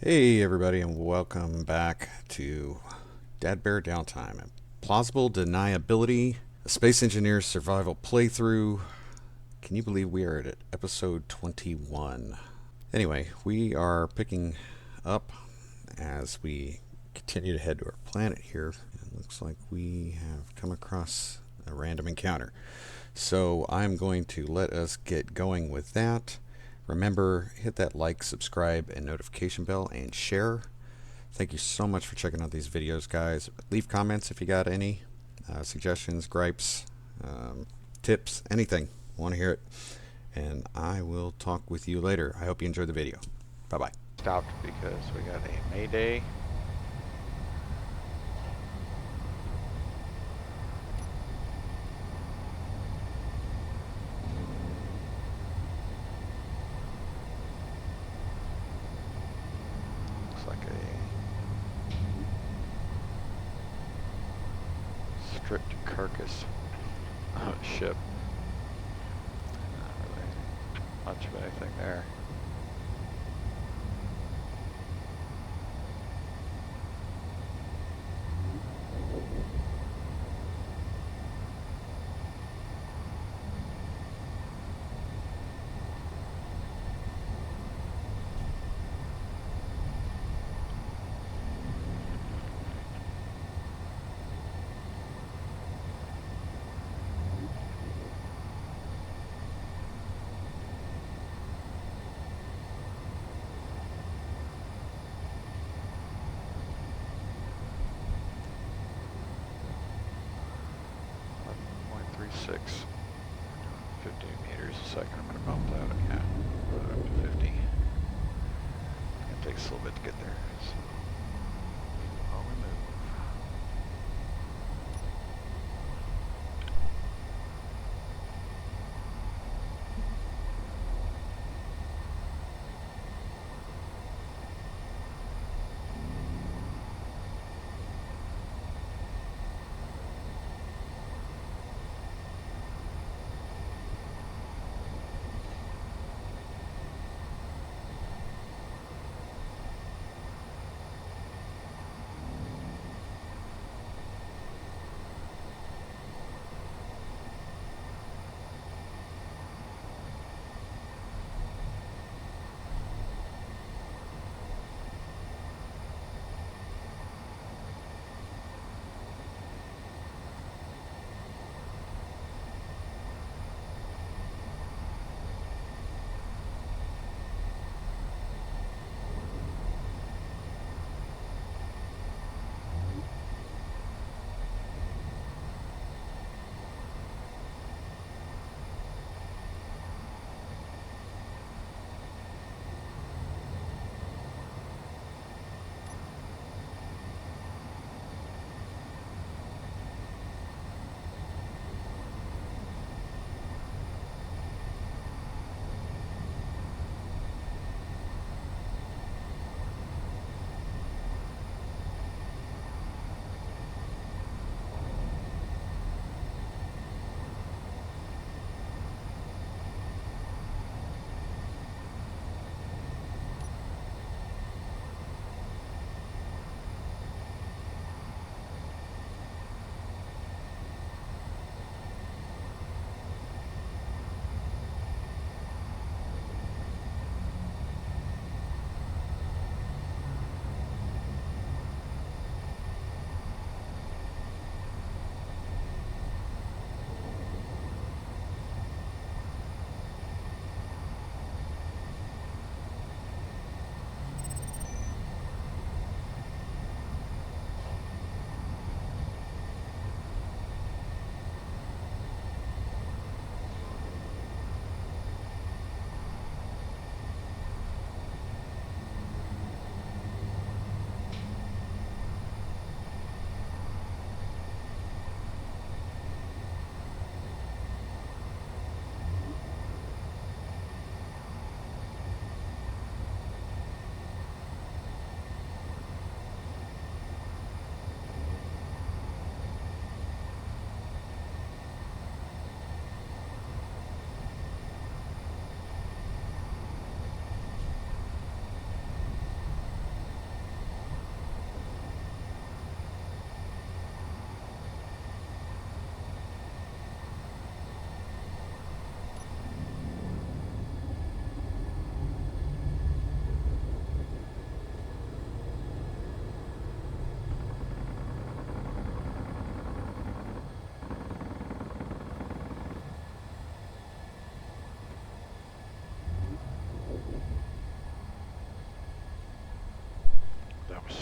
Hey everybody, and welcome back to DADBEAR.Downtime, a Plausible Deniability, a Space Engineer's Survival playthrough. Can you believe we are at episode 21? Anyway, we are picking up as we continue to head to our planet here. It looks like we have come across a random encounter. So I'm going to let us get going with that. Remember, hit that like, subscribe, and notification bell, and share. Thank you so much for checking out these videos, guys. Leave comments if you got any suggestions, gripes, tips, anything. I want to hear it. And I will talk with you later. I hope you enjoyed the video. Bye-bye. Stopped because we got a mayday. Looks like a stripped carcass ship. Not really much of anything there. .36, 50 meters a second. I'm going to bump that, yeah, put it up to 50. It takes a little bit to get there. So while we move.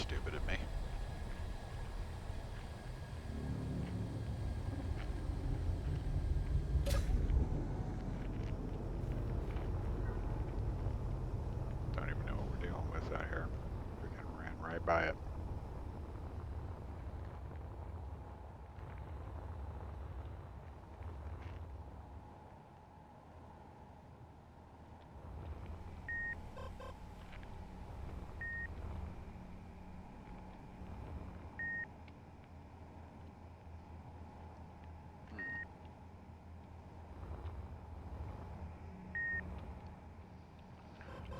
stupid of me. Don't even know what we're dealing with out here. Freaking ran right by it.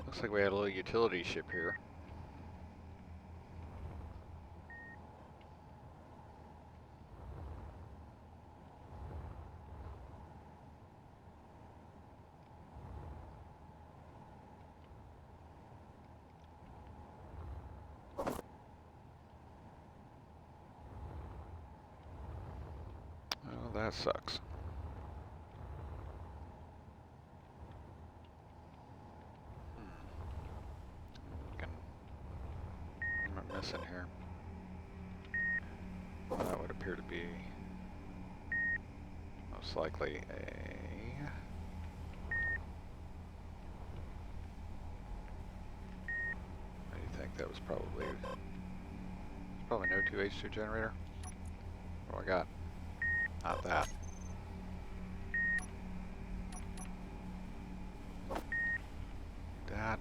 Looks like we had a little utility ship here. Oh, that sucks. What am I missing here? Well, that would appear to be most likely a... What do you think? That was probably no 2H2 generator. What do I got? Not that. That.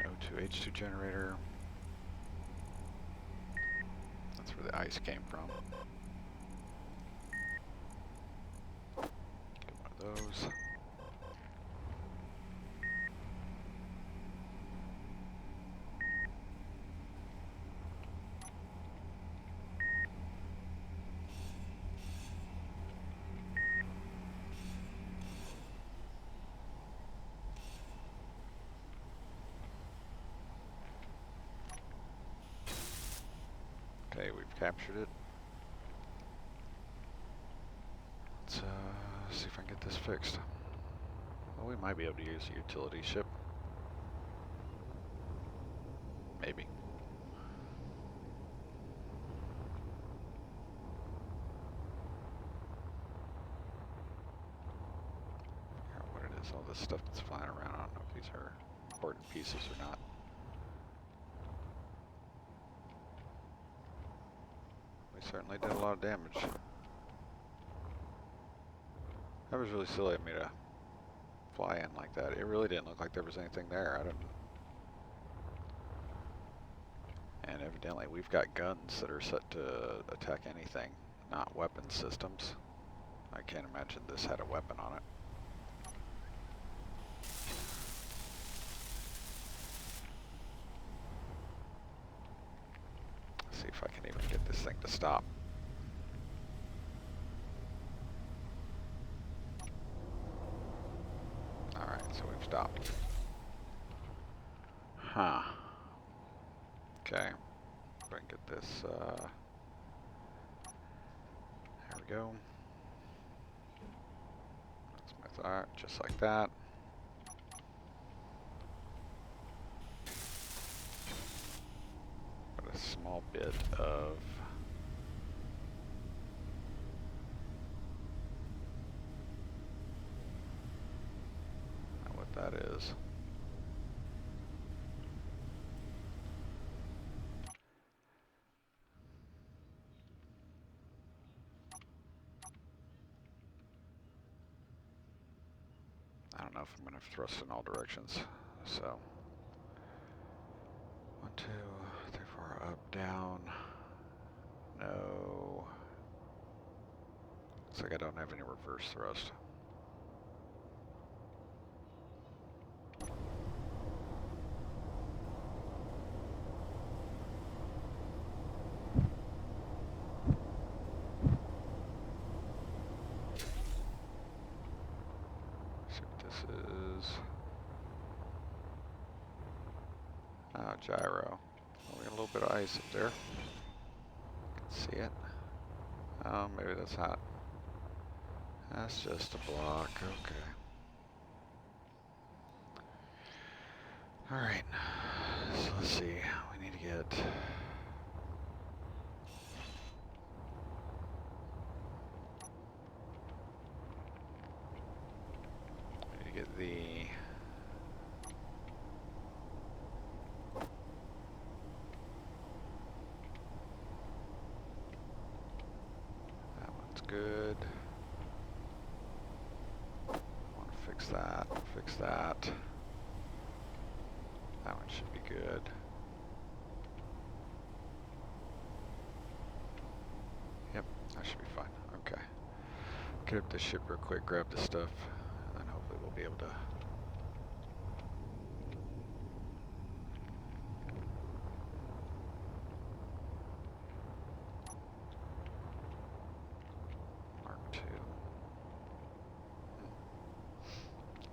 No 2H2 generator. That's where the ice came from. Get one of those. Okay, we've captured it. Let's see if I can get this fixed. Well, we might be able to use a utility ship. Maybe. Figure out what it is, all this stuff that's flying around. I don't know if these are important pieces or not. We certainly did a lot of damage. That was really silly of me to fly in like that. It really didn't look like there was anything there. I don't. And evidently we've got guns that are set to attack anything, not weapon systems. I can't imagine this had a weapon on it. Let's see if I can even get this thing to stop. Alright, so we've stopped. Huh. Okay. If I can get this, there we go. That's my thought, just like that. Got a small bit of what that is. I don't know if I'm going to thrust in all directions. So 1, 2, 3, 4, up, down. No. Looks like I don't have any reverse thrust. See what this is. Oh, gyro. Oh, we got a little bit of ice up there. Can see it. Oh, maybe that's not. That's just a block. Okay. Alright. So let's see, we need to get... get the that one's good. Want to fix that, fix that. That one should be good. Yep, that should be fine. Okay. Get up the ship real quick, grab the stuff, and then hopefully we'll be able to Mark II.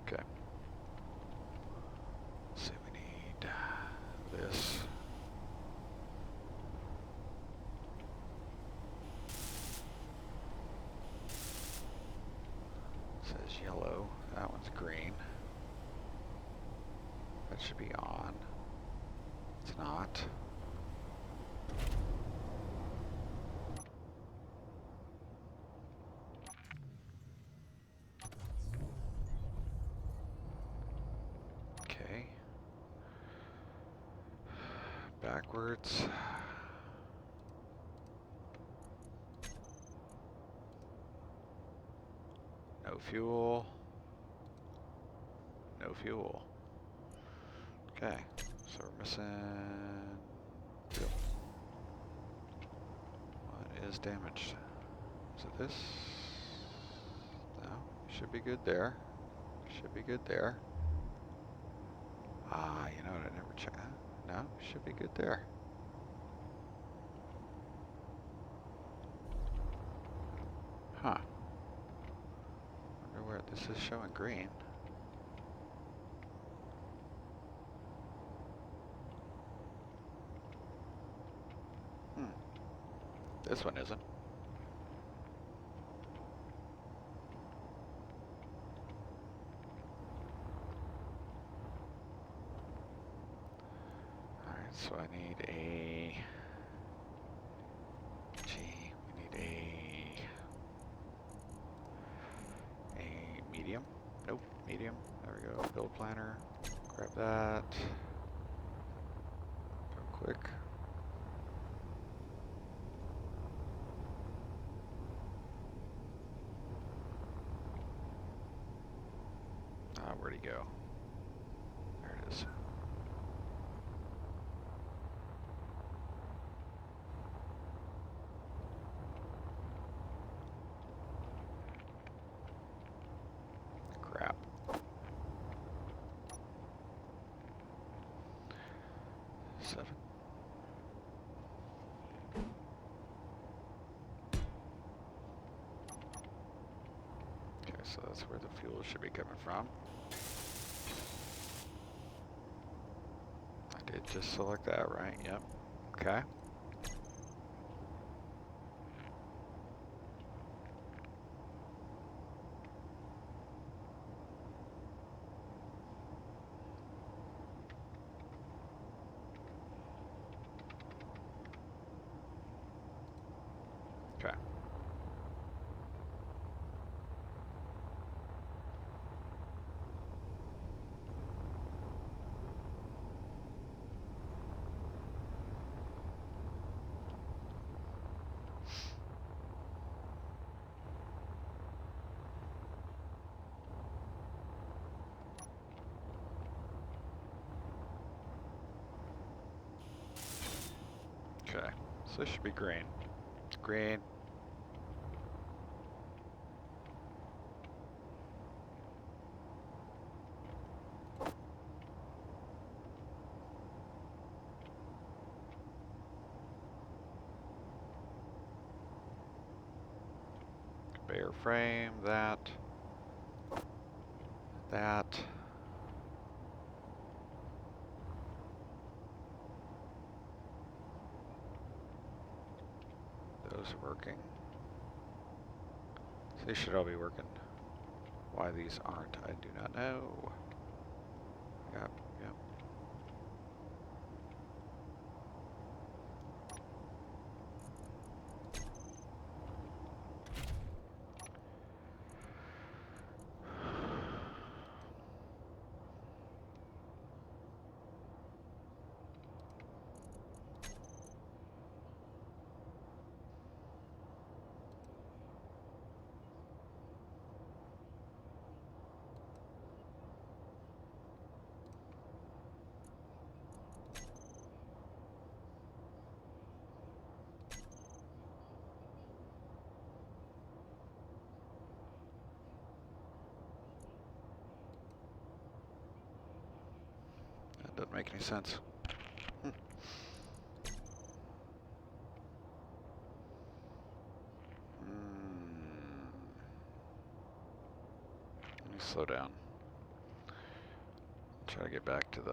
Okay. Let's see, we need this. Says yellow. That one's green. That should be on. It's not. Okay. Backwards. No fuel. No fuel. Okay, so we're missing fuel. What is damaged? Is it this? No, should be good there. Should be good there. Ah, you know what, I never checked. No, should be good there. Huh. Wonder where this is showing green. This one isn't. Alright, so I need a... Gee, we need a medium. Nope, medium. There we go. Build planner. Grab that. Go quick. Where'd he go? There it is. Crap. Seven. Okay, so that's where the fuel should be coming from. I did just select that, right? Yep. Okay. Okay. Okay, so this should be green. Green. Conveyor frame, that. That. Those are working. So they should all be working. Why these aren't, I do not know. Yep, yep. make any sense. Let me slow down. Try to get back in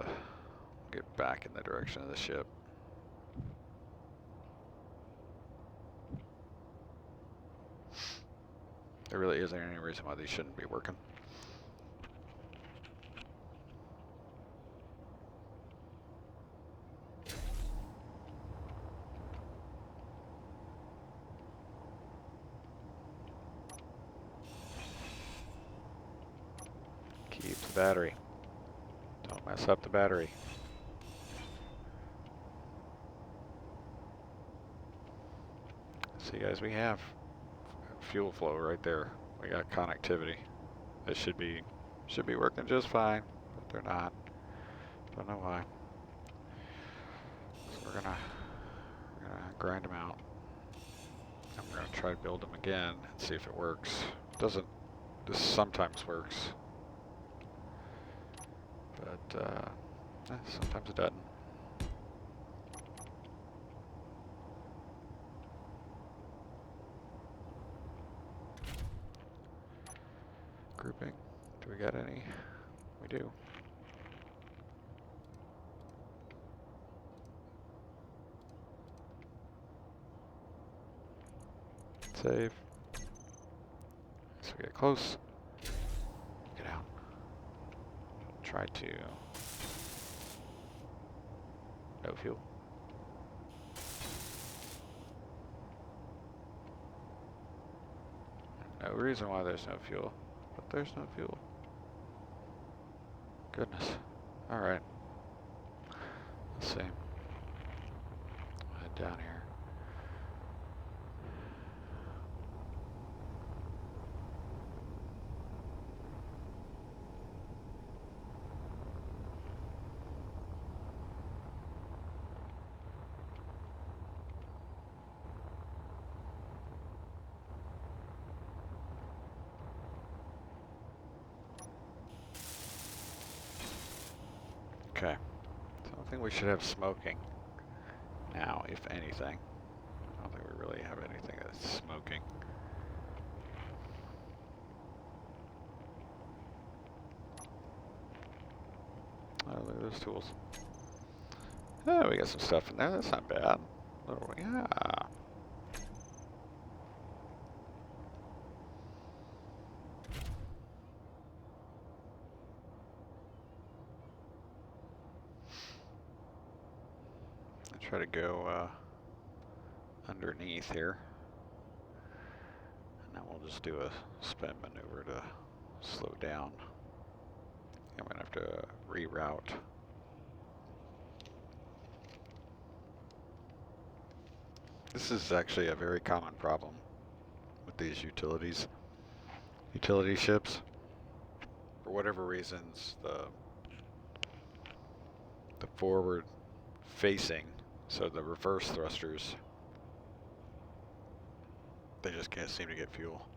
the direction of the ship. There really isn't any reason why these shouldn't be working. Keep the battery. Don't mess up the battery. See guys, we have fuel flow right there. We got connectivity. This should be working just fine, but they're not. Don't know why. So we're gonna grind them out. And we're gonna try to build them again and see if it works. This sometimes works. But sometimes it doesn't. Grouping. Do we got any? We do. Save. So we get close. Get out. Try to. No fuel. No reason why there's no fuel, but there's no fuel. Goodness. Alright. Let's see. Head down here. Okay. So I think we should have smoking now, if anything. I don't think we really have anything that's smoking. Oh, look at those tools. Oh, we got some stuff in there. That's not bad. Yeah. Try to go underneath here, and then we'll just do a spin maneuver to slow down. I'm gonna have to reroute. This is actually a very common problem with these utility ships. For whatever reasons, the forward facing, so the reverse thrusters, they just can't seem to get fuel.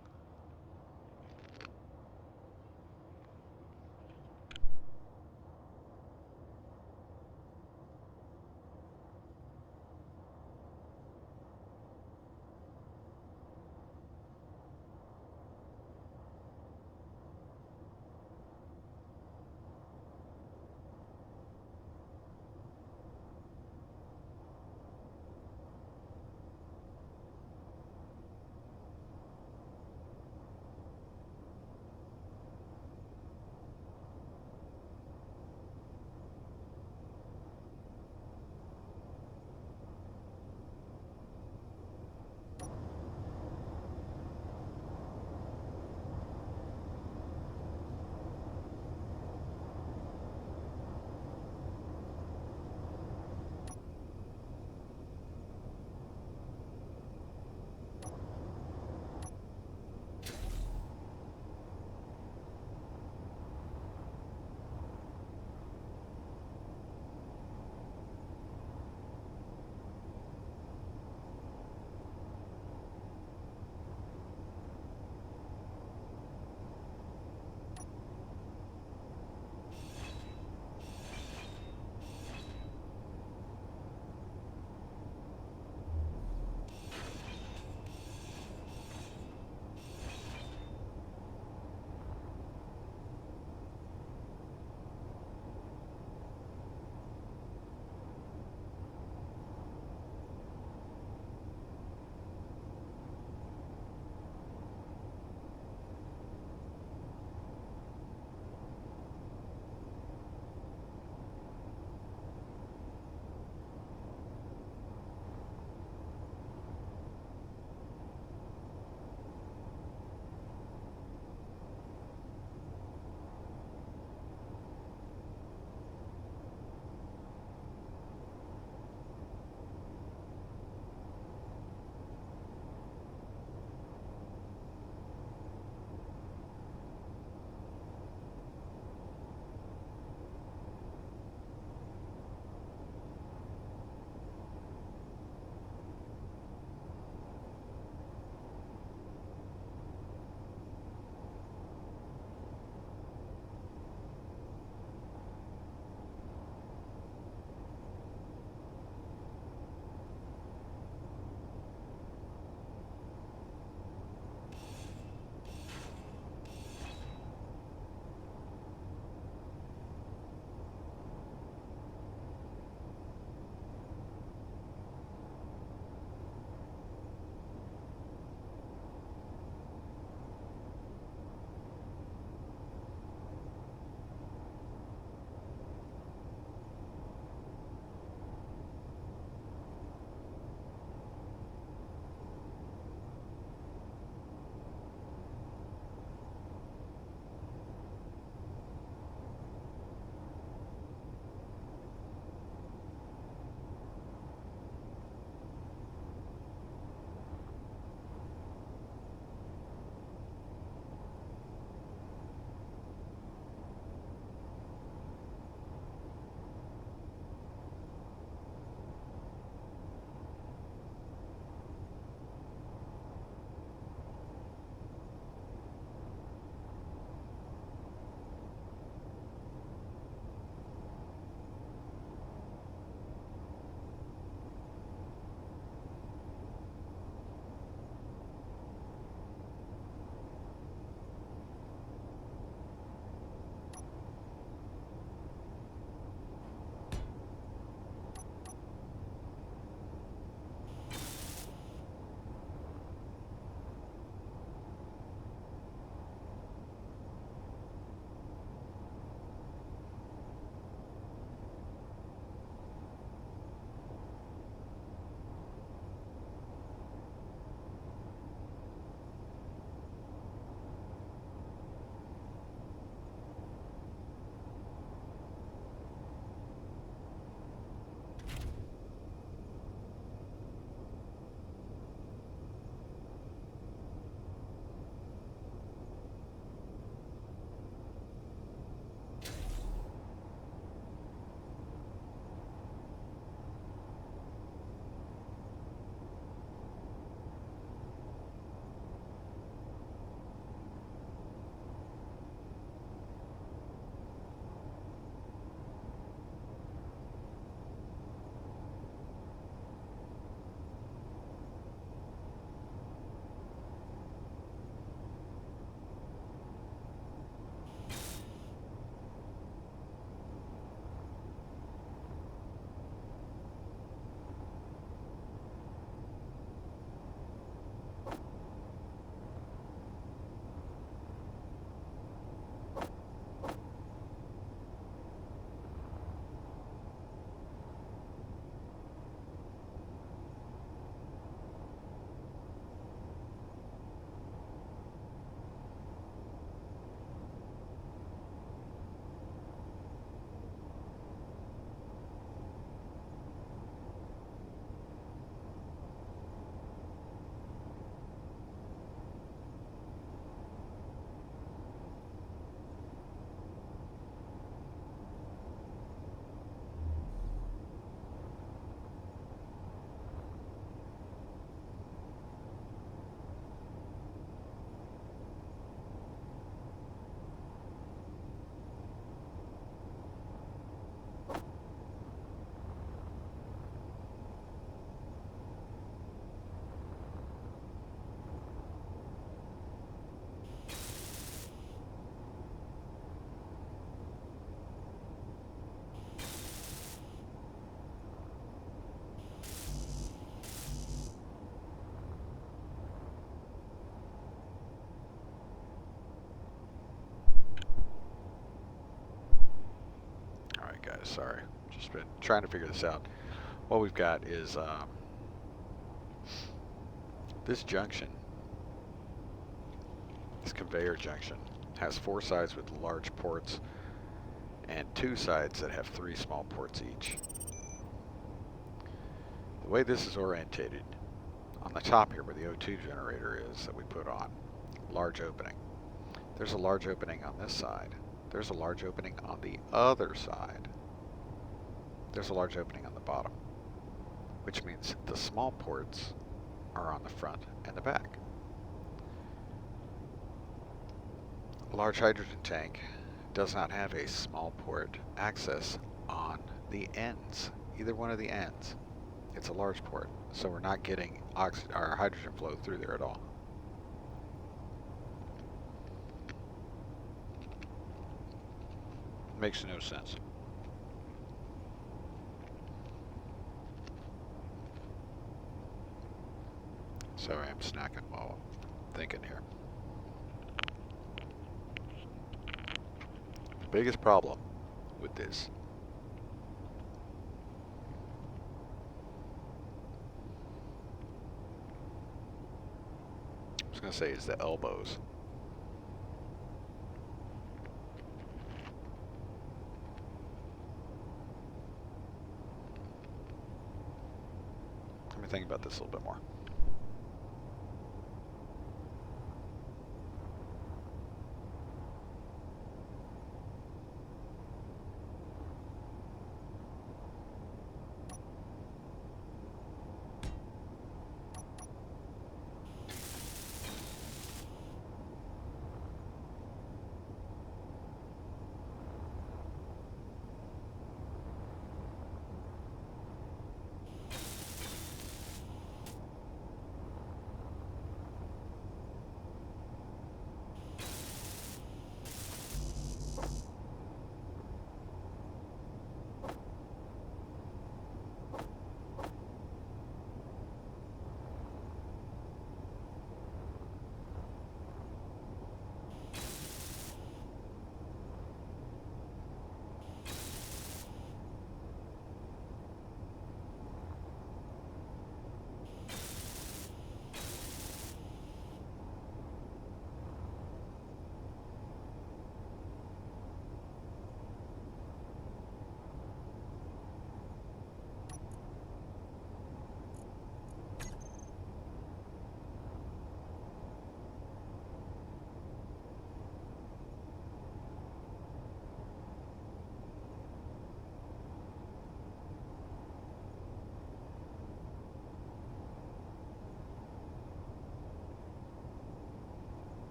this, sorry. Just been trying to figure this out. What we've got is this junction, this conveyor junction, has 4 sides with large ports and 2 sides that have 3 small ports each. The way this is orientated, on the top here where the O2 generator is that we put on, large opening. There's a large opening on this side. There's a large opening on the other side. There's a large opening on the bottom, which means the small ports are on the front and the back. A large hydrogen tank does not have a small port access on the ends, either one of the ends. It's a large port, so we're not getting our hydrogen flow through there at all. Makes no sense. Sorry, I'm snacking while I'm thinking here. The biggest problem with this I was going to say is the elbows. Let me think about this a little bit more.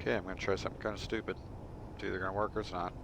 Okay, I'm going to try something kind of stupid. It's either going to work or it's not.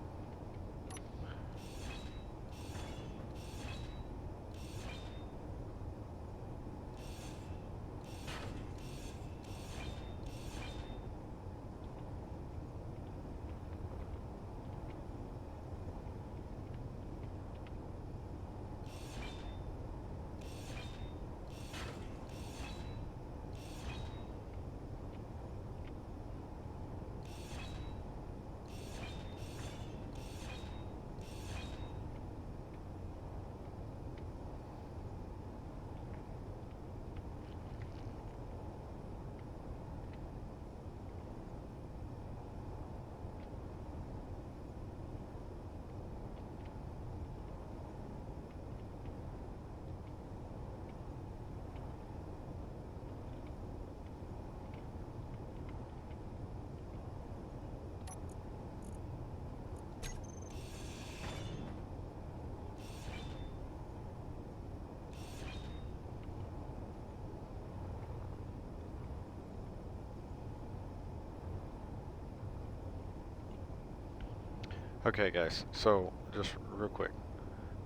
Okay guys, so just real quick.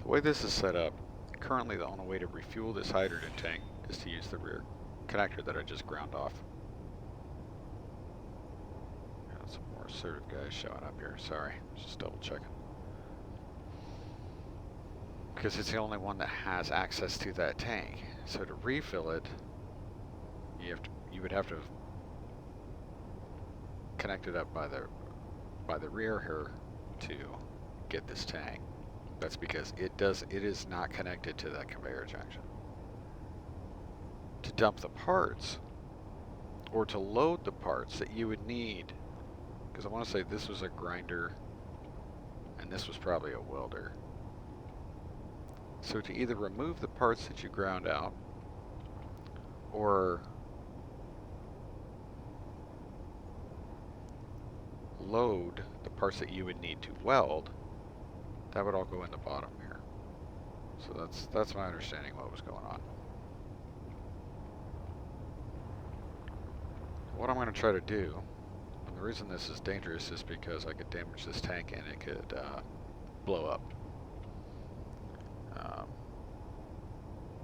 The way this is set up, currently the only way to refuel this hydrogen tank is to use the rear connector that I just ground off. Got some more assertive guys showing up here, sorry, just double checking. Because it's the only one that has access to that tank. So to refill it, you would have to connect it up by the rear here to get this tank. That's because it is not connected to that conveyor junction. To dump the parts, or to load the parts that you would need, because I want to say this was a grinder, and this was probably a welder. So to either remove the parts that you ground out, or load the parts that you would need to weld, that would all go in the bottom here. So that's my understanding of what was going on. What I'm going to try to do, and the reason this is dangerous is because I could damage this tank and it could blow up.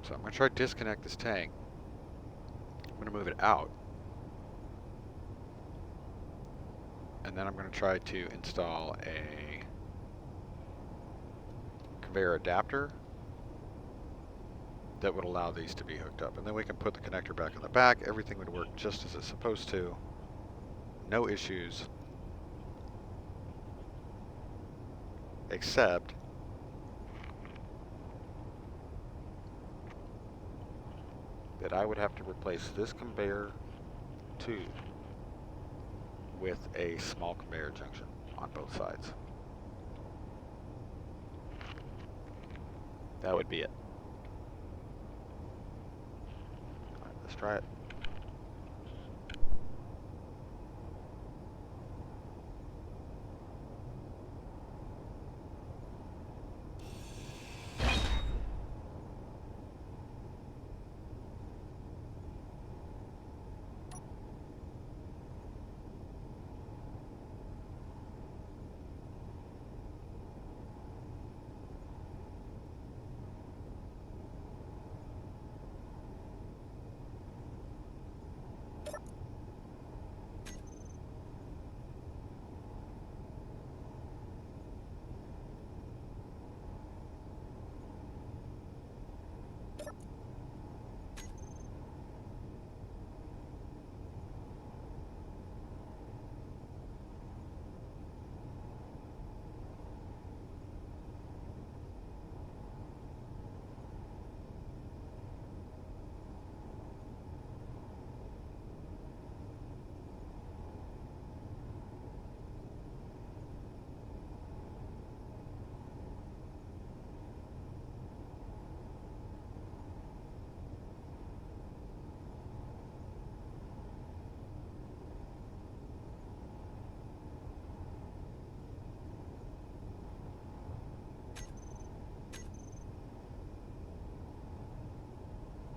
So I'm going to try to disconnect this tank. I'm going to move it out. And then I'm going to try to install a conveyor adapter that would allow these to be hooked up. And then we can put the connector back on the back. Everything would work just as it's supposed to. No issues. Except that I would have to replace this conveyor tube with a small conveyor junction on both sides. That would be it. All right, let's try it.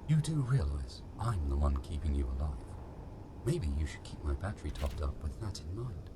You do realize I'm the one keeping you alive. Maybe you should keep my battery topped up with that in mind.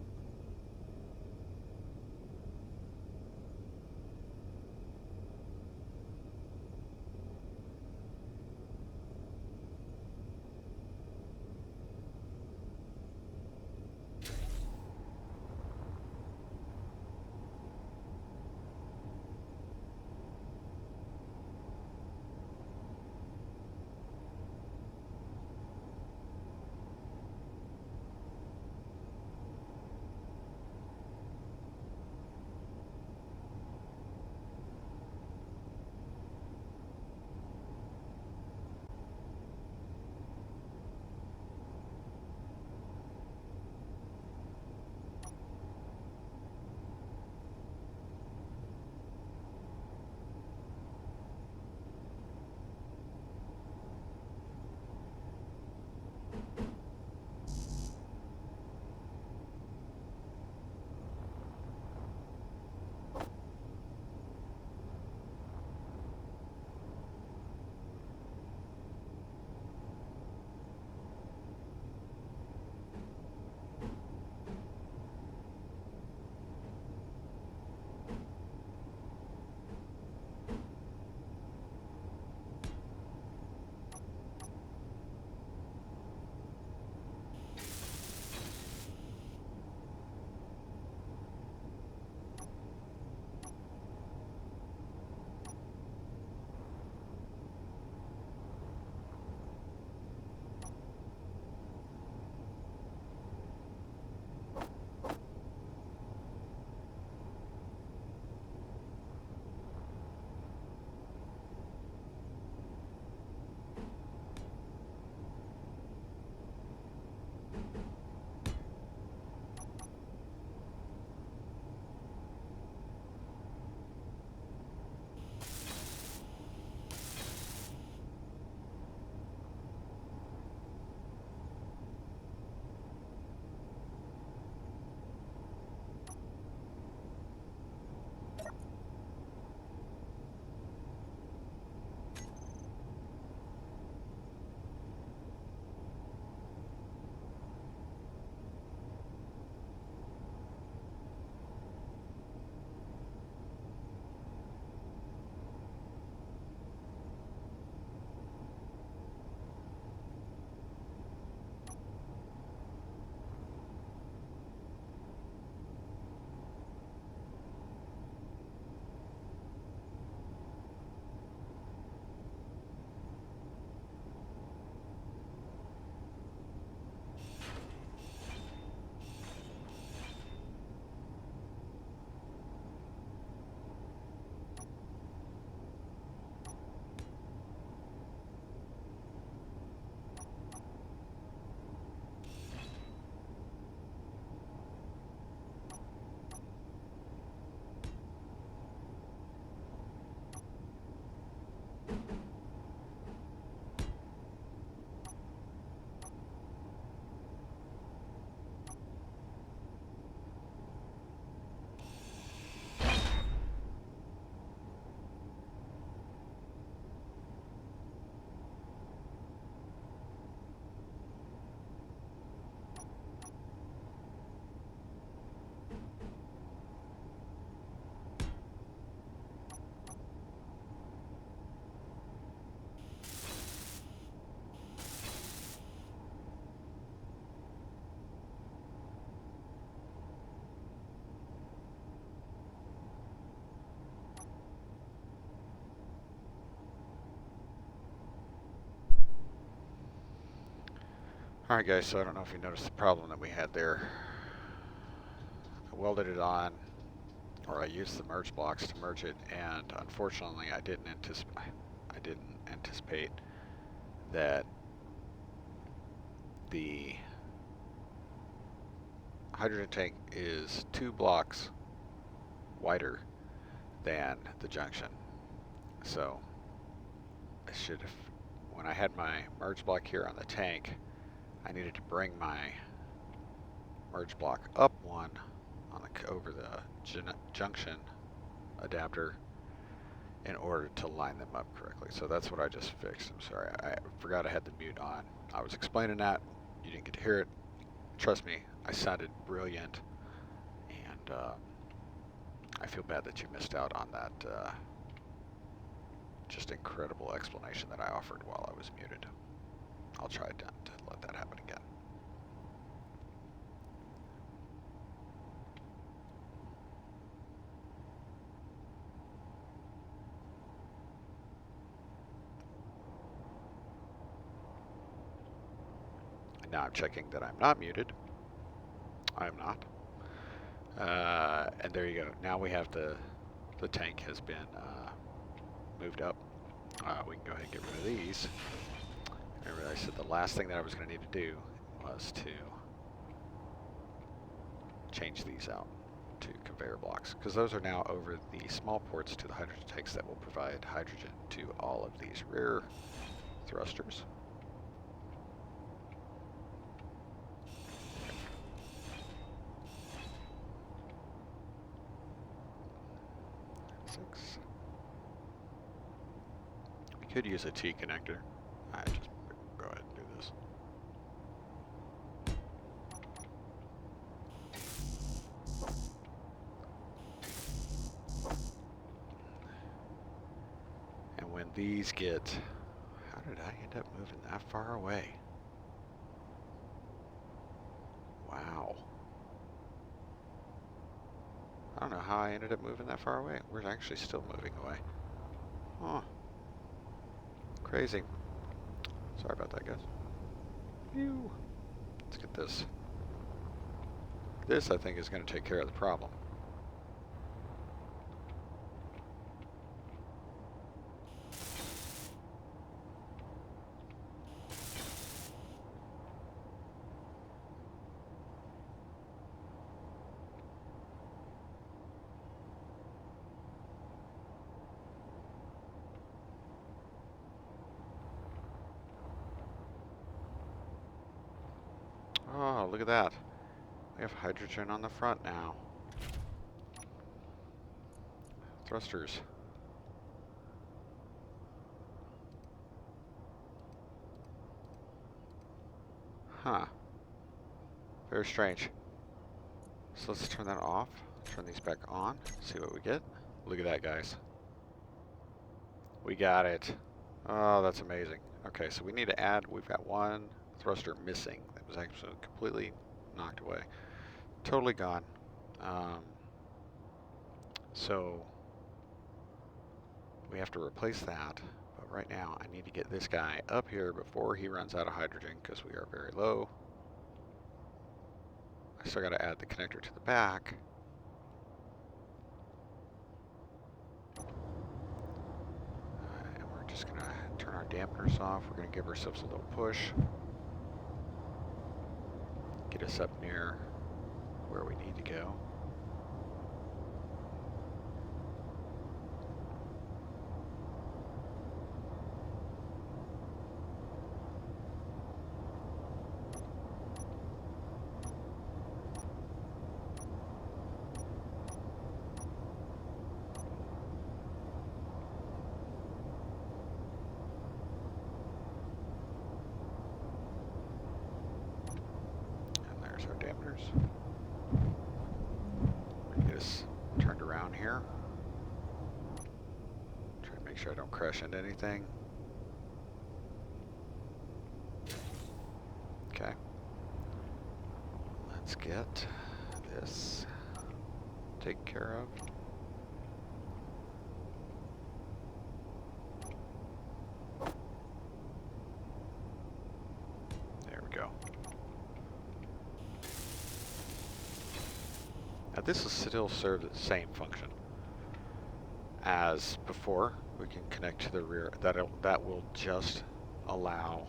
Alright guys, so I don't know if you noticed the problem that we had there. I welded it on, or I used the merge blocks to merge it, and unfortunately I didn't anticipate that the hydrogen tank is 2 blocks wider than the junction. So I should have, when I had my merge block here on the tank, I needed to bring my merge block up one on the, over the junction adapter in order to line them up correctly. So that's what I just fixed. I'm sorry, I forgot I had the mute on. I was explaining that, you didn't get to hear it. Trust me, I sounded brilliant, and I feel bad that you missed out on that just incredible explanation that I offered while I was muted. I'll try to let that happen again. And now I'm checking that I'm not muted. I'm not. And there you go. Now we have the tank has been moved up. We can go ahead and get rid of these. Remember, I said the last thing that I was going to need to do was to change these out to conveyor blocks, because those are now over the small ports to the hydrogen tanks that will provide hydrogen to all of these rear thrusters. We could use a T connector. I just go ahead and do this. And when these get, how did I end up moving that far away? Wow. I don't know how I ended up moving that far away. We're actually still moving away. Oh. Crazy. Sorry about that, guys. Phew. Let's get this. This, I think, is going to take care of the problem. Oh, look at that. We have hydrogen on the front now. Thrusters. Huh. Very strange. So let's turn that off. Turn these back on. See what we get. Look at that, guys. We got it. Oh, that's amazing. Okay, so we need to add, we've got one thruster missing. That was actually completely knocked away. Totally gone. So we have to replace that. But right now I need to get this guy up here before he runs out of hydrogen, because we are very low. I still got to add the connector to the back. And we're just going to turn our dampeners off. We're going to give ourselves a little push. Get us up near where we need to go. Our dampeners. Get us turned around here. Try to make sure I don't crash into anything. Okay. Let's get this taken care of. There we go. Now this will still serve the same function as before. We can connect to the rear. That will just allow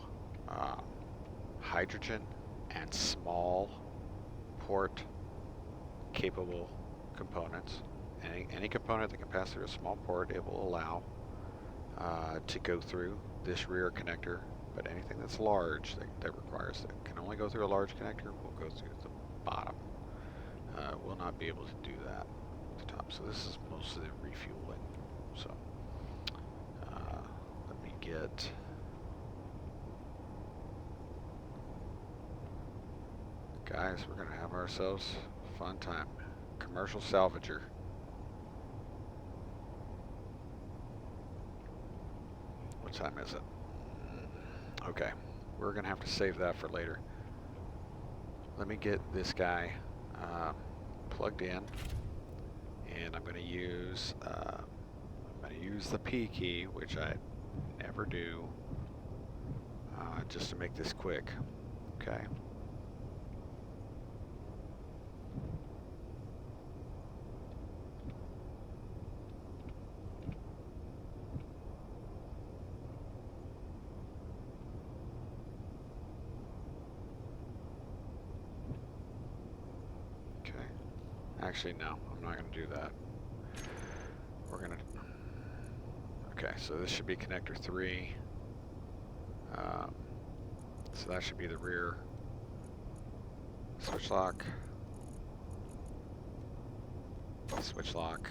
hydrogen and small port capable components. Any component that can pass through a small port, it will allow to go through this rear connector. But anything that's large that requires that can only go through a large connector will go through the bottom. Will not be able to do that at the top. So this is mostly refueling. So let me get. Guys, we're going to have ourselves a fun time. Commercial salvager. What time is it? Okay, we're going to have to save that for later. Let me get this guy plugged in, and I'm going to use the P key, which I never do, just to make this quick. Okay. Actually, no, I'm not going to do that. We're going to... Okay, so this should be connector 3. So that should be the rear switch lock. Switch lock.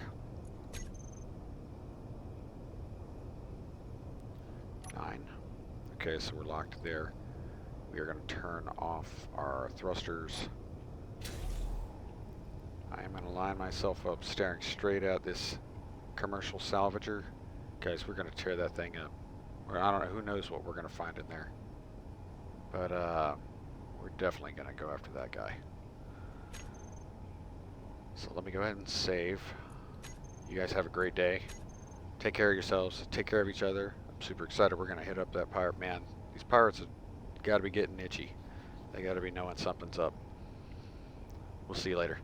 9. Okay, so we're locked there. We are going to turn off our thrusters. I am going to line myself up staring straight at this commercial salvager. Guys, we're going to tear that thing up. Or I don't know, who knows what we're going to find in there. But we're definitely going to go after that guy. So let me go ahead and save. You guys have a great day. Take care of yourselves. Take care of each other. I'm super excited we're going to hit up that pirate. Man, these pirates have got to be getting itchy. They got to be knowing something's up. We'll see you later.